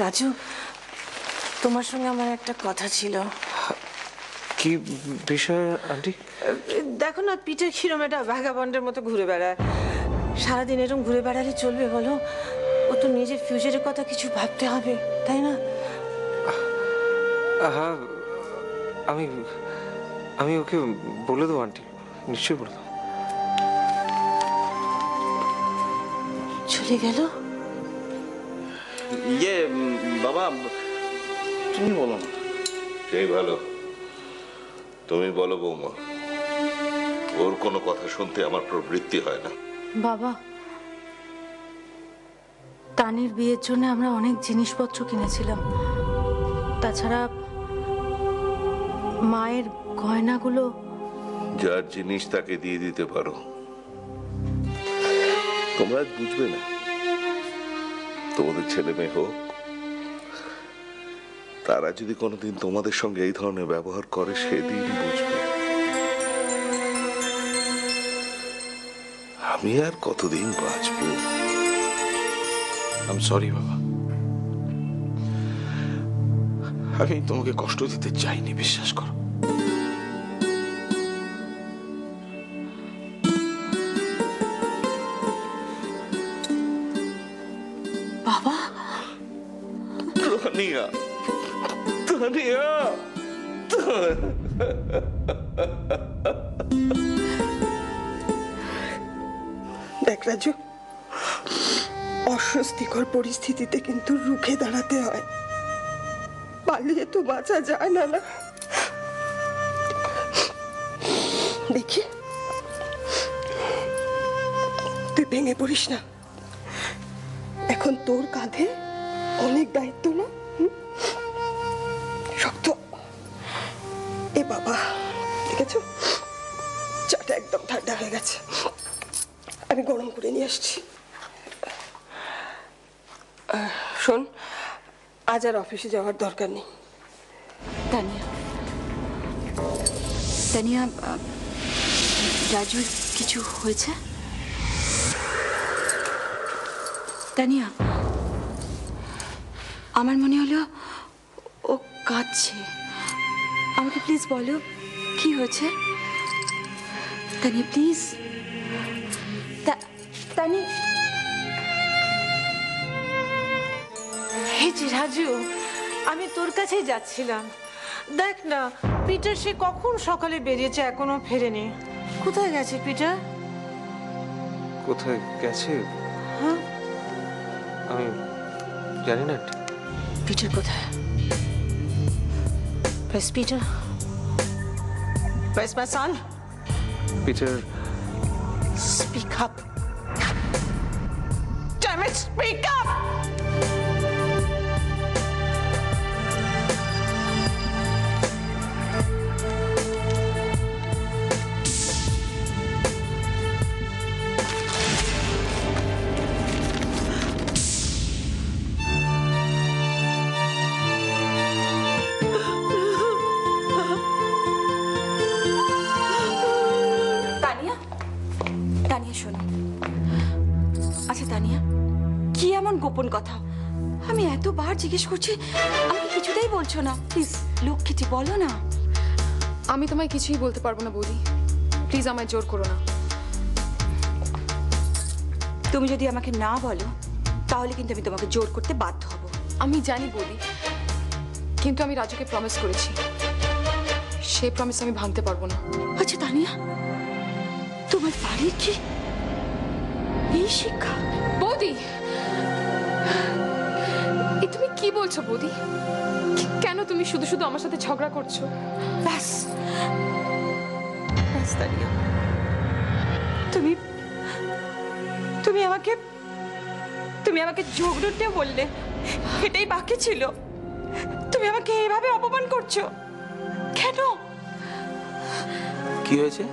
রাজু, তোমার সঙ্গে আমার একটা কথা ছিল। কি বিষয় আন্টি? দেখো না, পিঠের কিরম একটা ভাগাবন্ডের মতো ঘুরে বেড়ায়। সারাদিন এরকম ঘুরে বেড়ালে চলবে বলো? ও তো নিজের ফিউচারের কথা কিছু ভাবতে হবে, তাই না? হ্যাঁ, আমি আমি ওকে বলে দেবো আন্টি, নিশ্চয়ই বলে দেবো। চলে গেল? বাবা, তুমি বলো না। সেই ভালো, তুমি বলো বৌমা। ওর কোনো কথা শুনতে আমার প্রবৃত্তি হয় না। বাবা, তানির বিয়ের জন্য আমরা অনেক জিনিসপত্র কিনেছিলাম। তাছাড়া মায়ের গয়নাগুলো। যার জিনিস তাকে দিয়ে দিতে পারো। তোমরা আজ বুঝবে না, তোমাদের ছেলে মেয়ে হোক, তারা যদি কোনোদিন তোমাদের সঙ্গে এই ধরনের ব্যবহার করে সেদিন বুঝবে। আমি আর কতদিন বাঁচবো? আই এম সরি বাবা, আমি তোমাকে কষ্ট দিতে চাইনি, বিশ্বাস করো। বাবা, তানিয়া, তানিয়া, দেখ রাজু, অস্বস্তিকর পরিস্থিতিতে কিন্তু রুখে দাঁড়াতে হয়, পালিয়ে তো বাঁচা যায় না। না দেখি, তুই ভেঙে পড়িস না। এখন তোর কাঁধে অনেক দায়িত্ব না? শক্ত। এ বাবা, দেখেছো চাটা একদম ঠান্ডা হয়ে গেছে, আমি গরম করে নিয়ে আসছি। শোন, আজ আর অফিসে যাওয়ার দরকার নেই। তানিয়া, তানিয়া, রাজুর কিছু হয়েছে? তানিয়া, আমার মনে হলো ও কাঁদছে। আমাকে প্লিজ বলো কি হয়েছে। তানিয়া প্লিজ। তানিয়া, এই যে রাজু, আমি তোর কাছেই যাচ্ছিলাম। দেখ না, পিটার সে কখন সকালে বেরিয়েছে, এখনো ফেরেনি। কোথায় গেছে পিটার? কোথায় গেছে হ্যাঁ, আমি জানি না আন্টি। পিটার কোথায়? Where's Peter? Where's my son? Peter, Speak up. Damn it, speak up! Tania, Tania শোনো। আচ্ছা তানিয়া, কি এমন গোপন কথা? আমি এতবার জিজ্ঞেস করছি, আমি কিছুতেই বলছো না। প্লিজ লক্ষ্মীটি বলো না। আমি তোমায় কিছুই বলতে পারবো না বৌদি, প্লিজ আমায় জোর করো না। তুমি যদি আমাকে না বলো তাহলে কিন্তু আমি তোমাকে জোর করতে বাধ্য হব। আমি জানি বৌদি, কিন্তু আমি রাজুকে প্রমিস করেছি, সেই প্রমিস আমি ভাঙতে পারবো না। আচ্ছা তানিয়া, তোমার বাড়ির কি এই শিক্ষা? বৌদি, এ তুমি কি বলছো বৌদি? কেন তুমি শুধু শুধু আমার সাথে ঝগড়া করছো? ব্যাস ব্যাস তানিয়া, তুমি তুমি আমাকে তুমি আমাকে ঝগড়ুটে বললে, এটাই বাকি ছিল। তুমি আমাকে এইভাবে অপমান করছো কেন? কি হয়েছে?